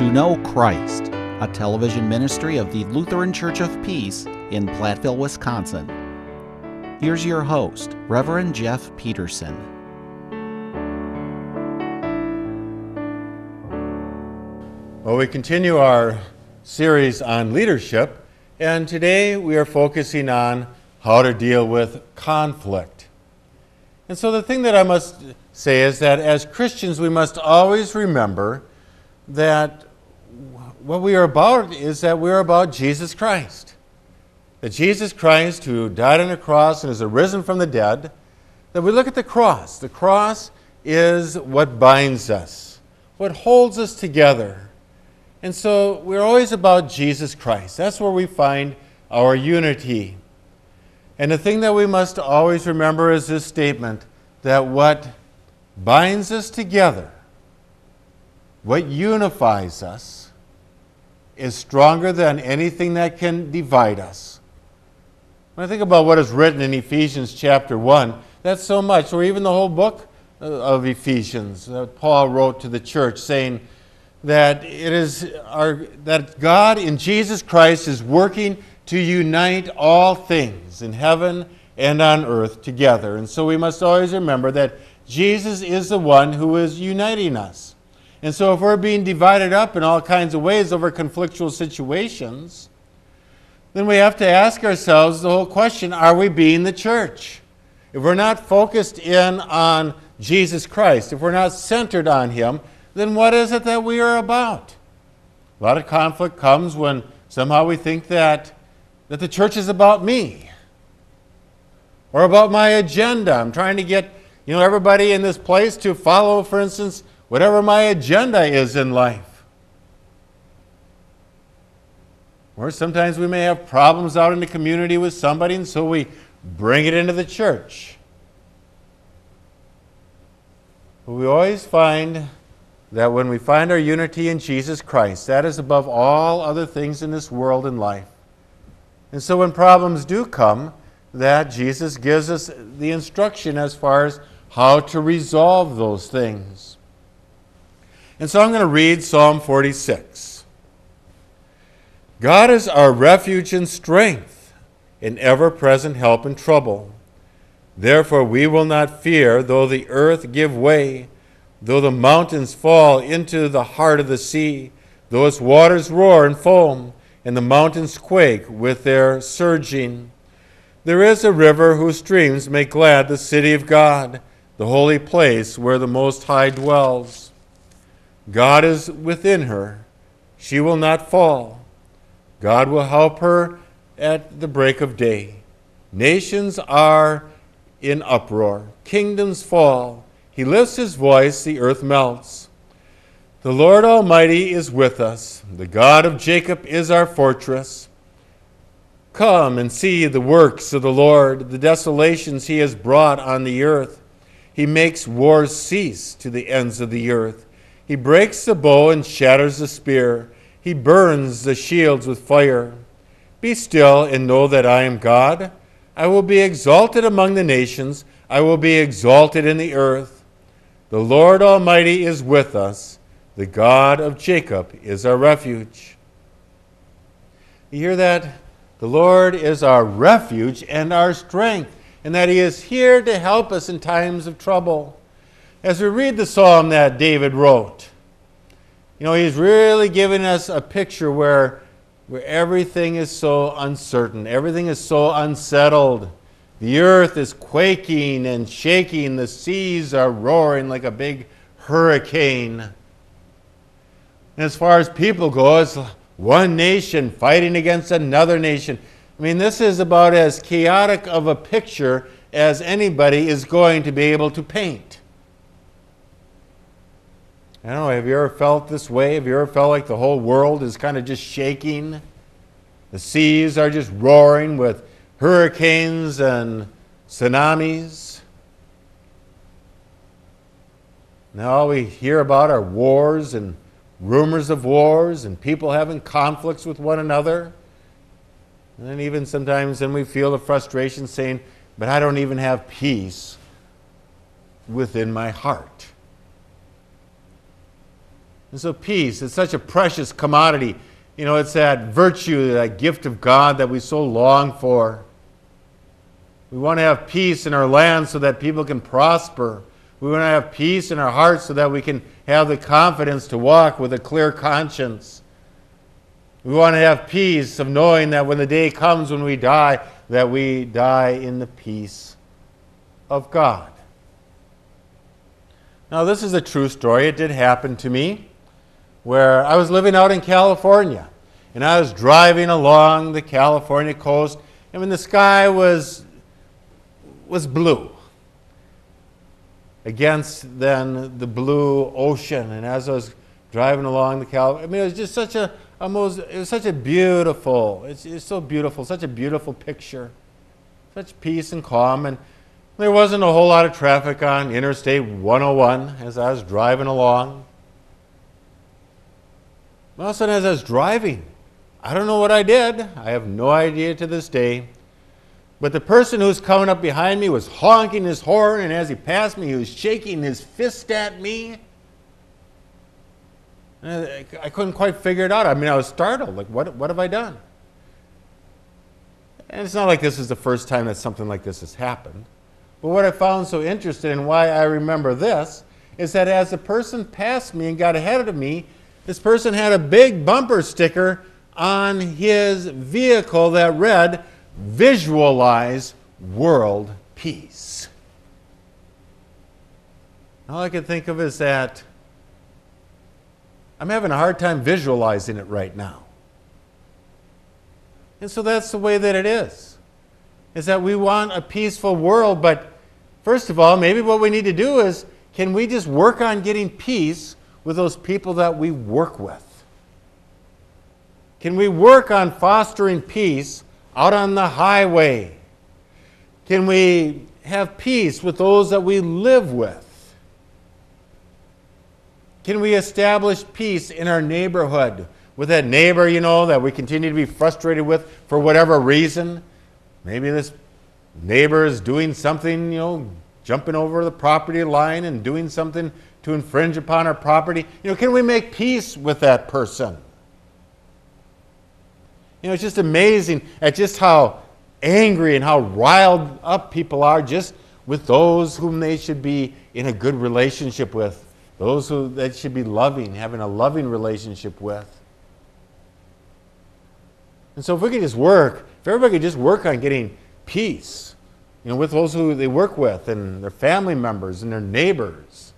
To Know Christ, a television ministry of the Lutheran Church of Peace in Platteville, Wisconsin. Here's your host, Reverend Jeff Peterson. Well, we continue our series on leadership, and today we are focusing on how to deal with conflict. And so the thing that I must say is that as Christians, we must always remember that what we are about is that we are about Jesus Christ. That Jesus Christ, who died on the cross and is arisen from the dead, that we look at the cross. The cross is what binds us, what holds us together. And so we're always about Jesus Christ. That's where we find our unity. And the thing that we must always remember is this statement, that what binds us together, what unifies us, is stronger than anything that can divide us. When I think about what is written in Ephesians chapter 1, that's so much, or even the whole book of Ephesians that Paul wrote to the church, saying that that God in Jesus Christ is working to unite all things in heaven and on earth together. And so we must always remember that Jesus is the one who is uniting us. And so if we're being divided up in all kinds of ways over conflictual situations, then we have to ask ourselves the whole question, are we being the church? If we're not focused in on Jesus Christ, if we're not centered on Him, then what is it that we are about? A lot of conflict comes when somehow we think that the church is about me or about my agenda. I'm trying to get everybody in this place to follow, for instance, whatever my agenda is in life. Or sometimes we may have problems out in the community with somebody, and so we bring it into the church. But we always find that when we find our unity in Jesus Christ, that is above all other things in this world and life. And so when problems do come, that Jesus gives us the instruction as far as how to resolve those things. And so I'm going to read Psalm 46. God is our refuge and strength, an ever-present help in trouble. Therefore we will not fear, though the earth give way, though the mountains fall into the heart of the sea, though its waters roar and foam, and the mountains quake with their surging. There is a river whose streams make glad the city of God, the holy place where the Most High dwells. God is within her. She will not fall. God will help her at the break of day. Nations are in uproar. Kingdoms fall. He lifts his voice, the earth melts. The Lord Almighty is with us. The God of Jacob is our fortress. Come and see the works of the Lord, the desolations he has brought on the earth. He makes wars cease to the ends of the earth. He breaks the bow and shatters the spear. He burns the shields with fire. Be still and know that I am God. I will be exalted among the nations. I will be exalted in the earth. The Lord Almighty is with us. The God of Jacob is our refuge. You hear that? The Lord is our refuge and our strength, and that He is here to help us in times of trouble. As we read the psalm that David wrote, he's really giving us a picture where everything is so uncertain, everything is so unsettled. The earth is quaking and shaking, the seas are roaring like a big hurricane. And as far as people go, it's one nation fighting against another nation. This is about as chaotic of a picture as anybody is going to be able to paint. I don't know, have you ever felt this way? Have you ever felt like the whole world is kind of just shaking? The seas are just roaring with hurricanes and tsunamis. Now all we hear about are wars and rumors of wars and people having conflicts with one another. And then even sometimes then we feel the frustration saying, but I don't even have peace within my heart. And so peace is such a precious commodity. You know, it's that virtue, that gift of God that we so long for. We want to have peace in our land so that people can prosper. We want to have peace in our hearts so that we can have the confidence to walk with a clear conscience. We want to have peace of knowing that when the day comes when we die, that we die in the peace of God. Now, this is a true story. It did happen to me, where I was living out in California, and I was driving along the California coast, and when the sky was blue against then the blue ocean, and as I was driving along the California, I mean, it was just such a beautiful, it's so beautiful, such a beautiful picture, such peace and calm, and there wasn't a whole lot of traffic on Interstate 101 as I was driving along. All of a sudden, as I was driving, I don't know what I did. I have no idea to this day. But the person who was coming up behind me was honking his horn, and as he passed me, he was shaking his fist at me. And I couldn't quite figure it out. I mean, I was startled. Like, what have I done? And it's not like this is the first time that something like this has happened. But what I found so interesting and why I remember this is that as the person passed me and got ahead of me, this person had a big bumper sticker on his vehicle that read, "Visualize world peace." All I could think of is that I'm having a hard time visualizing it right now. And so that's the way that it is that we want a peaceful world, but first of all, maybe what we need to do is, can we just work on getting peace with those people that we work with? Can we work on fostering peace out on the highway? Can we have peace with those that we live with? Can we establish peace in our neighborhood with that neighbor, that we continue to be frustrated with for whatever reason? Maybe this neighbor is doing something, jumping over the property line and doing something to infringe upon our property. Can we make peace with that person? It's just amazing at just how angry and how riled up people are just with those whom they should be in a good relationship with, those who they should be loving, having a loving relationship with. And so if everybody could just work on getting peace, with those who they work with and their family members and their neighbors.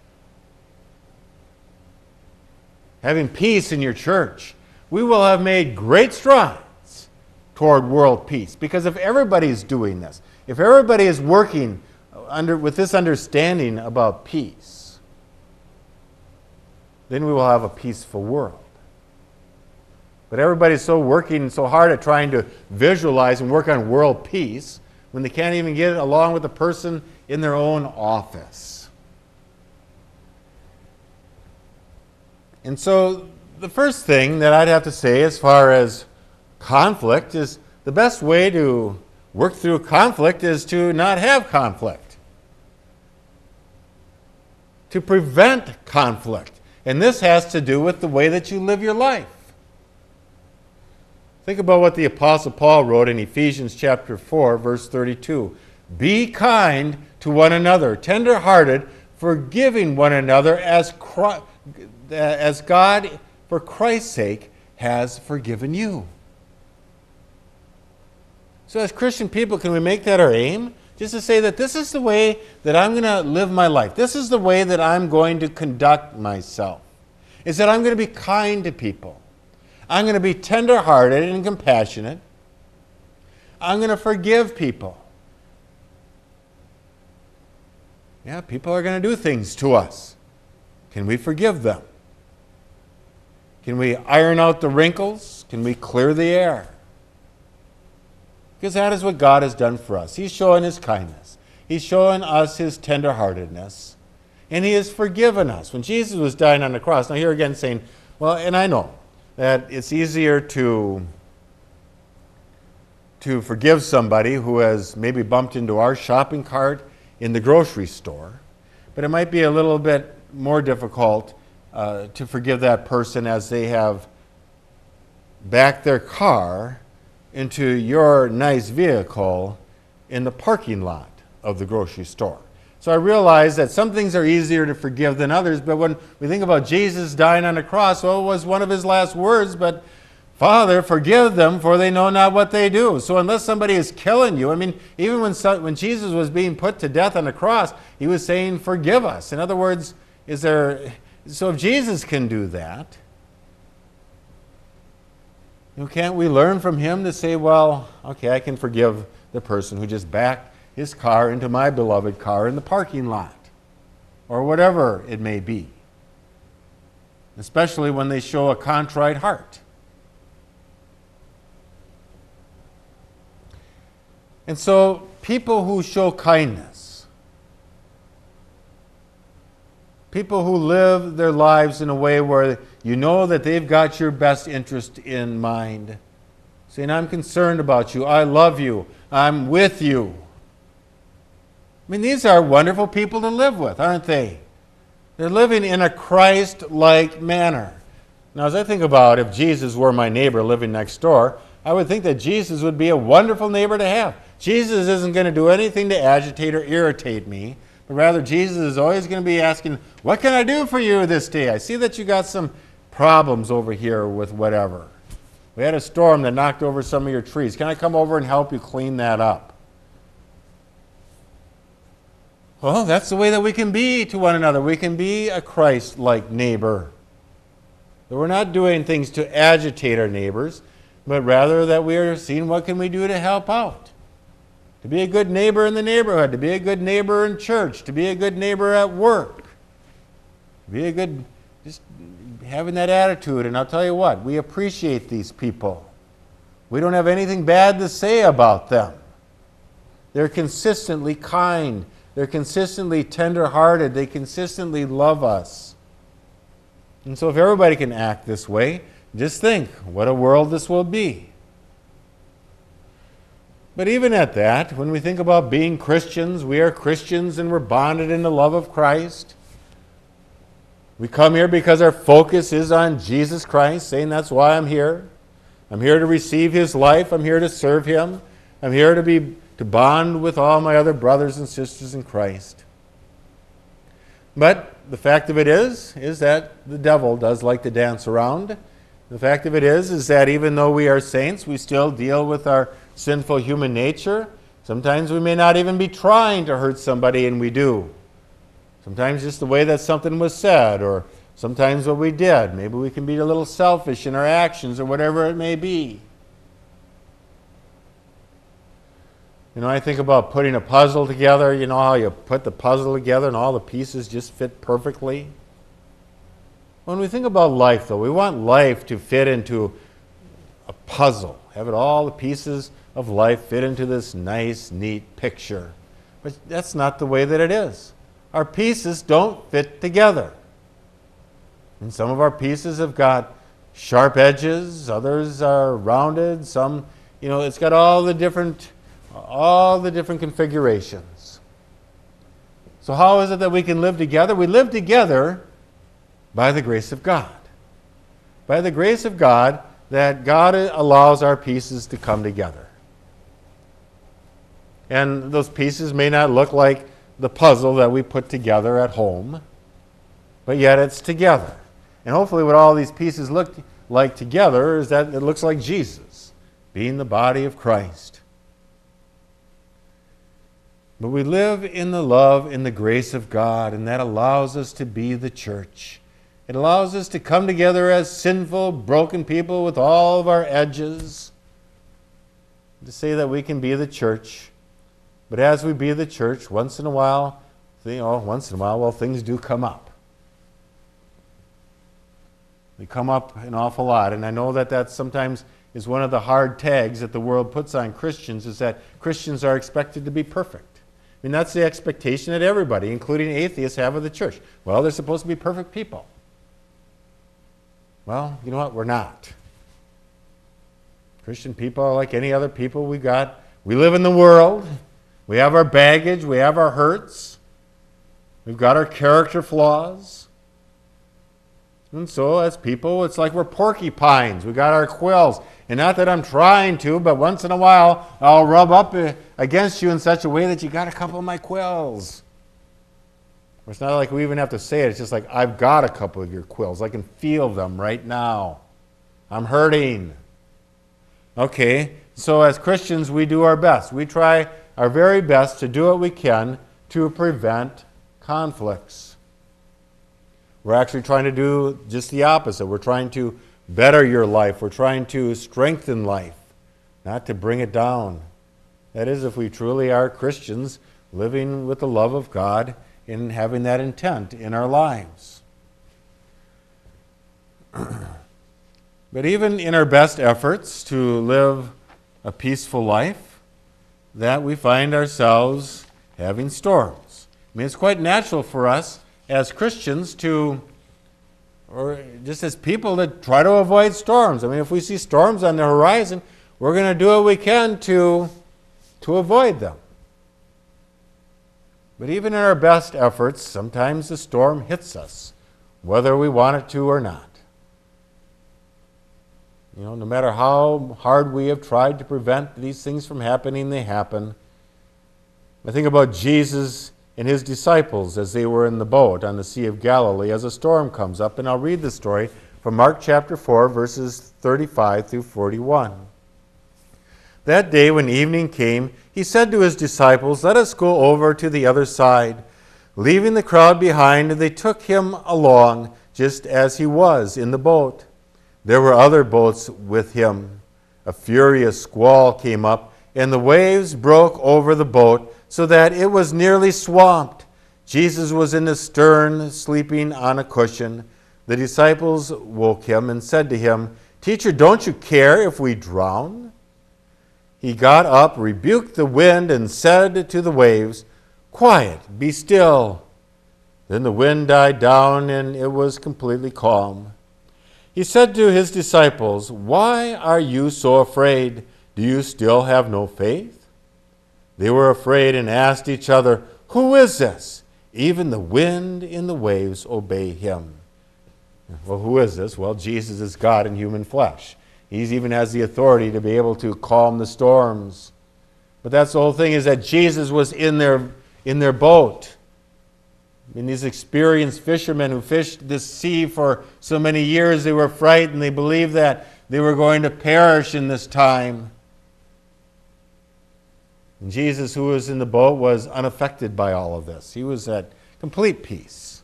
Having peace in your church, we will have made great strides toward world peace. Because if everybody's doing this, if everybody is working with this understanding about peace, then we will have a peaceful world. But everybody's working so hard at trying to visualize and work on world peace when they can't even get along with the person in their own office. And so the first thing that I'd have to say as far as conflict is the best way to work through conflict is to not have conflict. To prevent conflict. And this has to do with the way that you live your life. Think about what the Apostle Paul wrote in Ephesians chapter 4, verse 32. Be kind to one another, tender-hearted, forgiving one another as God, for Christ's sake, has forgiven you. So as Christian people, can we make that our aim? Just to say that this is the way that I'm going to live my life. This is the way that I'm going to conduct myself. Is that I'm going to be kind to people. I'm going to be tender-hearted and compassionate. I'm going to forgive people. Yeah, people are going to do things to us. Can we forgive them? Can we iron out the wrinkles? Can we clear the air? Because that is what God has done for us. He's showing His kindness. He's showing us His tenderheartedness. And He has forgiven us. When Jesus was dying on the cross, now here again saying, well, and I know that it's easier to forgive somebody who has maybe bumped into our shopping cart in the grocery store, but it might be a little bit more difficult to forgive that person as they have backed their car into your nice vehicle in the parking lot of the grocery store. So I realize that some things are easier to forgive than others, but when we think about Jesus dying on the cross, well, it was one of his last words, but Father, forgive them, for they know not what they do. So unless somebody is killing you, I mean, even when Jesus was being put to death on the cross, he was saying, forgive us. In other words, so if Jesus can do that, can't we learn from him to say, well, okay, I can forgive the person who just backed his car into my beloved car in the parking lot, or whatever it may be, especially when they show a contrite heart. And so people who show kindness, people who live their lives in a way where you know that they've got your best interest in mind, saying, I'm concerned about you, I love you, I'm with you. I mean, these are wonderful people to live with, aren't they? They're living in a Christ-like manner. Now, as I think about if Jesus were my neighbor living next door, I would think that Jesus would be a wonderful neighbor to have. Jesus isn't going to do anything to agitate or irritate me, but rather Jesus is always going to be asking, what can I do for you this day? I see that you got some problems over here with whatever. We had a storm that knocked over some of your trees. Can I come over and help you clean that up? Well, that's the way that we can be to one another. We can be a Christ-like neighbor. That we're not doing things to agitate our neighbors, but rather that we are seeing what can we do to help out. To be a good neighbor in the neighborhood, to be a good neighbor in church, to be a good neighbor at work. To be a good, just having that attitude. And I'll tell you what, we appreciate these people. We don't have anything bad to say about them. They're consistently kind. They're consistently tender-hearted. They consistently love us. And so if everybody can act this way, just think what a world this will be. But even at that, when we think about being Christians, we are Christians and we're bonded in the love of Christ. We come here because our focus is on Jesus Christ, saying that's why I'm here. I'm here to receive his life. I'm here to serve him. I'm here to bond with all my other brothers and sisters in Christ. But the fact of it is that the devil does like to dance around. The fact of it is that even though we are saints, we still deal with our sinful human nature. Sometimes we may not even be trying to hurt somebody, and we do. Sometimes just the way that something was said, or sometimes what we did. Maybe we can be a little selfish in our actions, or whatever it may be. You know, I think about putting a puzzle together. You know how you put the puzzle together and all the pieces just fit perfectly? When we think about life, though, we want life to fit into a puzzle. Have it all the pieces of life fit into this nice, neat picture. But that's not the way that it is. Our pieces don't fit together. And some of our pieces have got sharp edges, others are rounded, some, it's got all the different configurations. So how is it that we can live together? We live together by the grace of God. By the grace of God, that God allows our pieces to come together. And those pieces may not look like the puzzle that we put together at home, but yet it's together. And hopefully what all these pieces look like together is that it looks like Jesus, being the body of Christ. But we live in the love and the grace of God, and that allows us to be the church. It allows us to come together as sinful, broken people with all of our edges, to say that we can be the church. But as we be the church, once in a while, things do come up. They come up an awful lot, and I know that sometimes is one of the hard tags that the world puts on Christians, is that Christians are expected to be perfect. I mean, that's the expectation that everybody, including atheists, have of the church. Well, they're supposed to be perfect people. Well, you know what? We're not. Christian people are like any other people we got. We live in the world. We have our baggage. We have our hurts. We've got our character flaws. And so as people, it's like we're porcupines. We got our quills. And not that I'm trying to, but once in a while, I'll rub up against you in such a way that you got a couple of my quills. It's not like we even have to say it. It's just like, I've got a couple of your quills. I can feel them right now. I'm hurting. Okay, so as Christians, we do our best. We try our very best to do what we can to prevent conflicts. We're actually trying to do just the opposite. We're trying to better your life. We're trying to strengthen life, not to bring it down. That is, if we truly are Christians, living with the love of God and having that intent in our lives. But even in our best efforts to live a peaceful life, that we find ourselves having storms. I mean, it's quite natural for us as Christians to, or just as people, to try to avoid storms. I mean, if we see storms on the horizon, we're going to do what we can to avoid them. But even in our best efforts, sometimes the storm hits us, whether we want it to or not. You know, no matter how hard we have tried to prevent these things from happening, they happen. I think about Jesus and his disciples as they were in the boat on the Sea of Galilee as a storm comes up. And I'll read the story from Mark chapter 4, verses 35 through 41. That day when evening came, he said to his disciples, "Let us go over to the other side." Leaving the crowd behind, they took him along just as he was in the boat. There were other boats with him. A furious squall came up, and the waves broke over the boat so that it was nearly swamped. Jesus was in the stern, sleeping on a cushion. The disciples woke him and said to him, "Teacher, don't you care if we drown?" He got up, rebuked the wind, and said to the waves, "Quiet, be still." Then the wind died down, and it was completely calm. He said to his disciples, "Why are you so afraid? Do you still have no faith?" They were afraid and asked each other, "Who is this? Even the wind and the waves obey him." Well, who is this? Well, Jesus is God in human flesh. He even has the authority to be able to calm the storms. But that's the whole thing, is that Jesus was in their boat. And these experienced fishermen who fished this sea for so many years, they were frightened. They believed that they were going to perish in this time. And Jesus, who was in the boat, was unaffected by all of this. He was at complete peace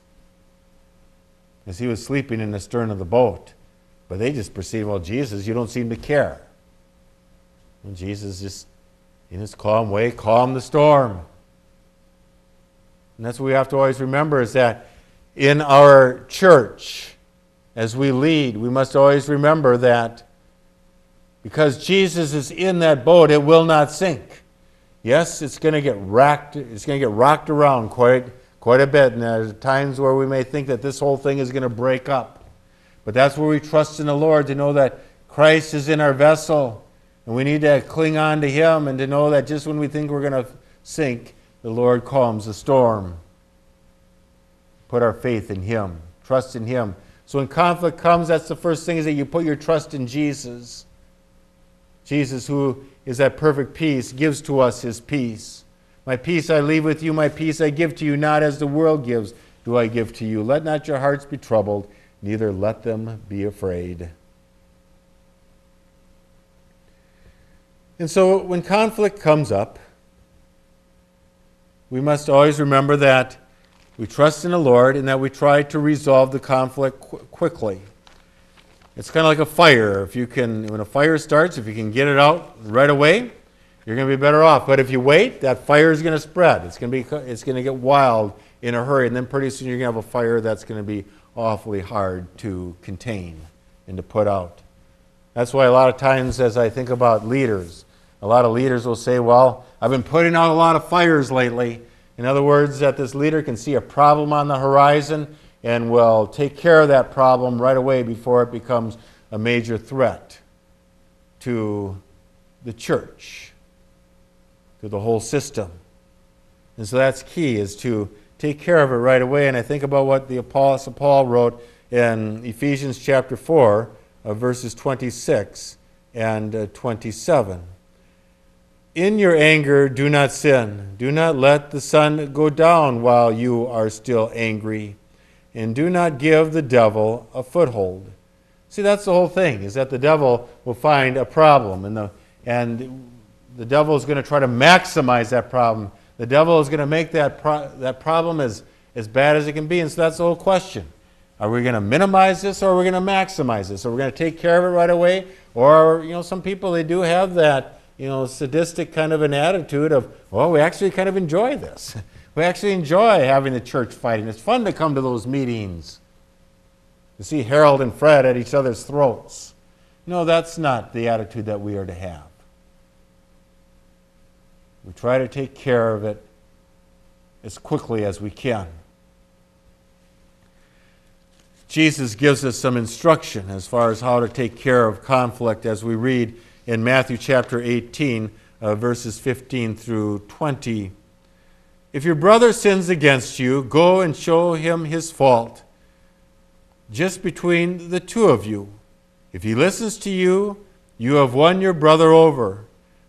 as he was sleeping in the stern of the boat. But they just perceived, well, Jesus, you don't seem to care. And Jesus just, in his calm way, calmed the storm. And that's what we have to always remember, is that in our church, as we lead, we must always remember that because Jesus is in that boat, it will not sink. Yes, it's going to get rocked around quite a bit, and there's times where we may think that this whole thing is going to break up. But that's where we trust in the Lord, to know that Christ is in our vessel, and we need to cling on to him, and to know that just when we think we're going to sink, the Lord calms the storm. Put our faith in him. Trust in him. So when conflict comes, that's the first thing, is that you put your trust in Jesus. Jesus, who is that perfect peace, gives to us his peace. "My peace I leave with you, my peace I give to you, not as the world gives do I give to you. Let not your hearts be troubled, neither let them be afraid." And so when conflict comes up, we must always remember that we trust in the Lord and that we try to resolve the conflict quickly. It's kind of like a fire. When a fire starts, if you can get it out right away, you're going to be better off. But if you wait, that fire is going to spread. It's going to get wild in a hurry, and then pretty soon you're going to have a fire that's going to be awfully hard to contain and to put out. That's why a lot of times, as I think about leaders, a lot of leaders will say, "Well, I've been putting out a lot of fires lately." In other words, that this leader can see a problem on the horizon and will take care of that problem right away before it becomes a major threat to the church, to the whole system. And so that's key, is to take care of it right away. And I think about what the Apostle Paul wrote in Ephesians chapter 4, verses 26 and 27. In your anger, do not sin. Do not let the sun go down while you are still angry. And do not give the devil a foothold. See, that's the whole thing, is that the devil will find a problem. And the devil is going to try to maximize that problem. The devil is going to make that problem as bad as it can be. And so that's the whole question. Are we going to minimize this, or are we going to maximize this? Are we going to take care of it right away? Or, some people, they do have that, sadistic kind of an attitude of, well, we actually kind of enjoy this. We actually enjoy having the church fighting. It's fun to come to those meetings, to see Harold and Fred at each other's throats. No, that's not the attitude that we are to have. We try to take care of it as quickly as we can. Jesus gives us some instruction as far as how to take care of conflict, as we read in Matthew chapter 18, verses 15 through 20. If your brother sins against you, go and show him his fault, just between the two of you. If he listens to you, you have won your brother over.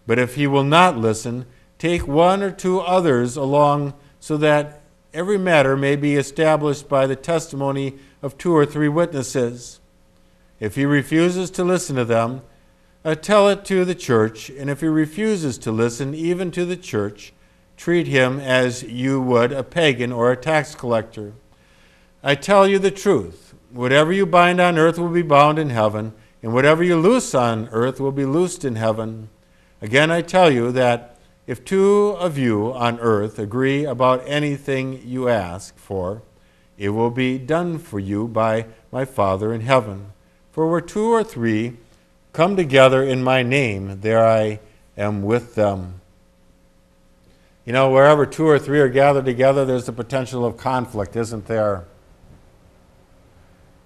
But if he will not listen, take one or two others along, so that every matter may be established by the testimony of 2 or 3 witnesses. If he refuses to listen to them, tell it to the church, and if he refuses to listen even to the church, treat him as you would a pagan or a tax collector. I tell you the truth, whatever you bind on earth will be bound in heaven, and whatever you loose on earth will be loosed in heaven. Again, I tell you that if 2 of you on earth agree about anything you ask for, it will be done for you by my Father in heaven. For where 2 or 3 come together in my name, there I am with them. Wherever 2 or 3 are gathered together, there's the potential of conflict, isn't there?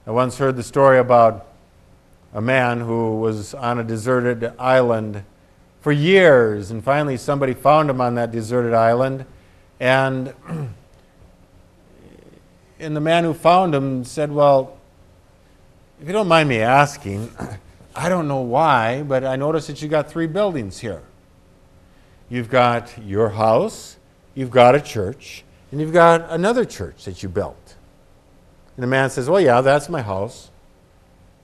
I once heard the story about a man who was on a deserted island for years, and finally somebody found him on that deserted island, and the man who found him said, well, if you don't mind me asking, I don't know why, but I noticed that you got 3 buildings here. You've got your house, you've got a church, and you've got another church that you built. And the man says, well, yeah, that's my house.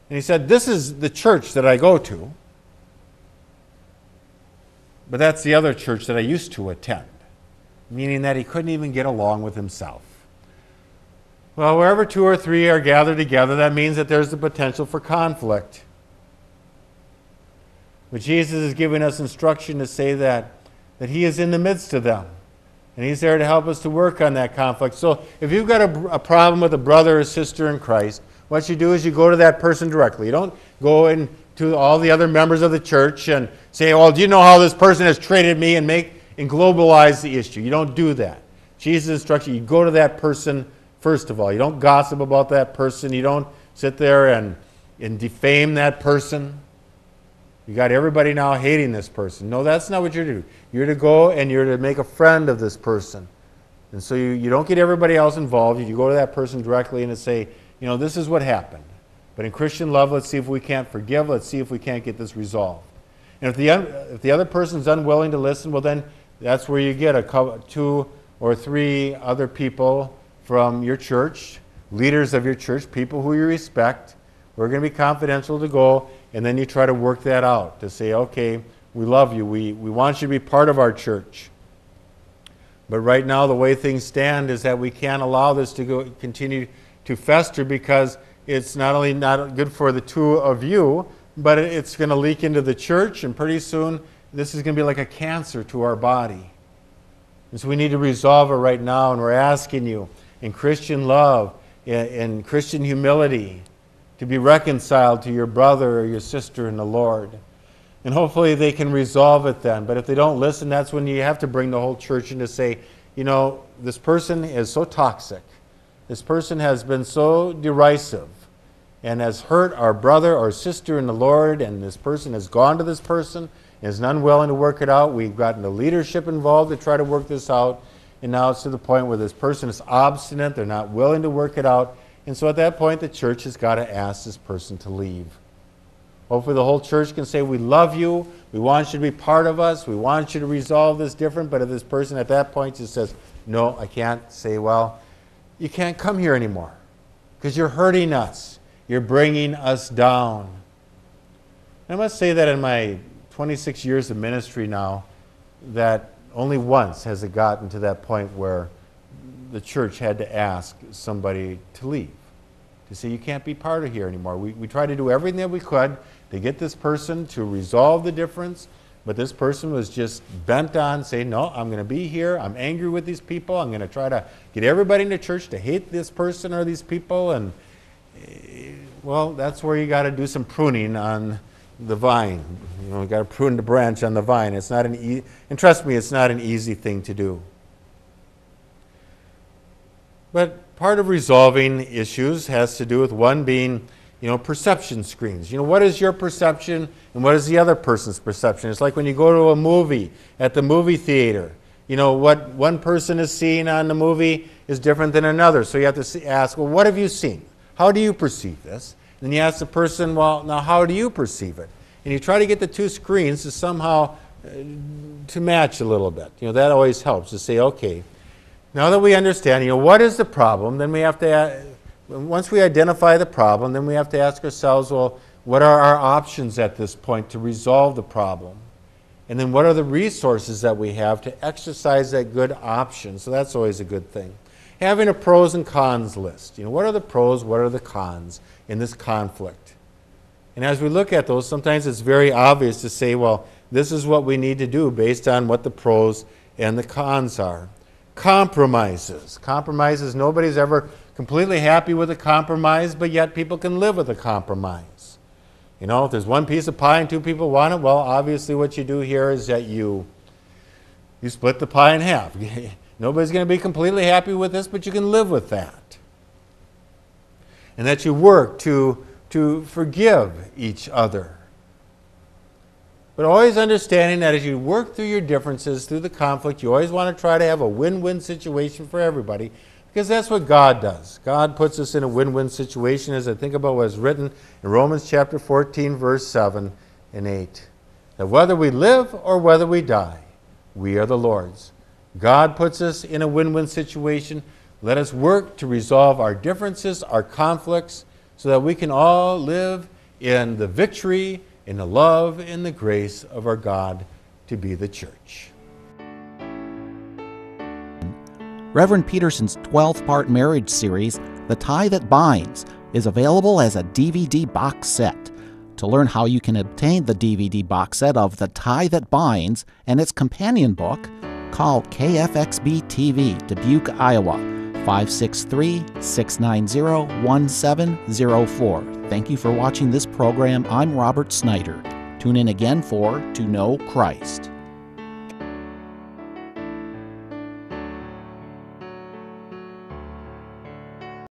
And he said, this is the church that I go to, but that's the other church that I used to attend, meaning that he couldn't even get along with himself. Well, wherever 2 or 3 are gathered together, that means that there's the potential for conflict. But Jesus is giving us instruction to say that he is in the midst of them. And he's there to help us to work on that conflict. So if you've got a problem with a brother or sister in Christ, what you do is you go to that person directly. You don't go into all the other members of the church and say, well, do you know how this person has treated me, and globalize the issue. You don't do that. Jesus' instruction, you go to that person first of all. You don't gossip about that person. You don't sit there and defame that person. You got everybody now hating this person. No, that's not what you're to do. You're to go and you're to make a friend of this person. And so you don't get everybody else involved. You go to that person directly and say, this is what happened. But in Christian love, let's see if we can't forgive. Let's see if we can't get this resolved. And if the other person's unwilling to listen, well, then that's where you get 2 or 3 other people from your church, leaders of your church, people who you respect. We're going to be confidential to go, and then you try to work that out to say, okay, we love you. We want you to be part of our church. But right now, the way things stand is that we can't allow this to continue to fester, because it's not only not good for the 2 of you, but it's going to leak into the church, and pretty soon this is going to be like a cancer to our body. And so we need to resolve it right now, and we're asking you in Christian love, in Christian humility, to be reconciled to your brother or your sister in the Lord. And hopefully they can resolve it then. But if they don't listen, that's when you have to bring the whole church in to say, this person is so toxic. This person has been so derisive and has hurt our brother or sister in the Lord, and this person has gone to this person and is unwilling to work it out. We've gotten the leadership involved to try to work this out, and now it's to the point where this person is obstinate. They're not willing to work it out. And so at that point, the church has got to ask this person to leave. Hopefully the whole church can say, we love you, we want you to be part of us, we want you to resolve this different. But if this person at that point just says, no, I can't, say, well, you can't come here anymore because you're hurting us. You're bringing us down. I must say that in my 26 years of ministry now, that only once has it gotten to that point where the church had to ask somebody to leave, to say, you can't be part of here anymore. We tried to do everything that we could to get this person to resolve the difference, but this person was just bent on saying, no, I'm going to be here. I'm angry with these people. I'm going to try to get everybody in the church to hate this person or these people. And, well, that's where you got to do some pruning on the vine. You know, you got to prune the branch on the vine. It's not and trust me, it's not an easy thing to do. But part of resolving issues has to do with one being, perception screens. What is your perception and what is the other person's perception? It's like when you go to a movie at the movie theater. What one person is seeing on the movie is different than another. So you have to ask, well, what have you seen? How do you perceive this? And you ask the person, well, now how do you perceive it? And you try to get the two screens to somehow to match a little bit. That always helps to say, okay, now that we understand, what is the problem, then we have to, once we identify the problem, then we have to ask ourselves, well, what are our options at this point to resolve the problem? And then what are the resources that we have to exercise that good option? So that's always a good thing. Having a pros and cons list. What are the pros, what are the cons in this conflict? And as we look at those, sometimes it's very obvious to say, well, this is what we need to do based on what the pros and the cons are. Compromises. Compromises, nobody's ever completely happy with a compromise, but yet people can live with a compromise. If there's one piece of pie and two people want it, well, obviously what you do here is that you split the pie in half. Nobody's going to be completely happy with this, but you can live with that. And that you work to forgive each other. But always understanding that as you work through your differences, through the conflict, you always want to try to have a win-win situation for everybody, because that's what God does. God puts us in a win-win situation, as I think about what is written in Romans chapter 14, verse 7 and 8. That whether we live or whether we die, we are the Lord's. God puts us in a win-win situation. Let us work to resolve our differences, our conflicts, so that we can all live in the victory, in the love, in the grace of our God to be the church. Reverend Peterson's 12-part marriage series, The Tie That Binds, is available as a DVD box set. To learn how you can obtain the DVD box set of The Tie That Binds and its companion book, call KFXB-TV, Dubuque, Iowa, 563-690-1704. Thank you for watching this program. I'm Robert Snyder. Tune in again for To Know Christ.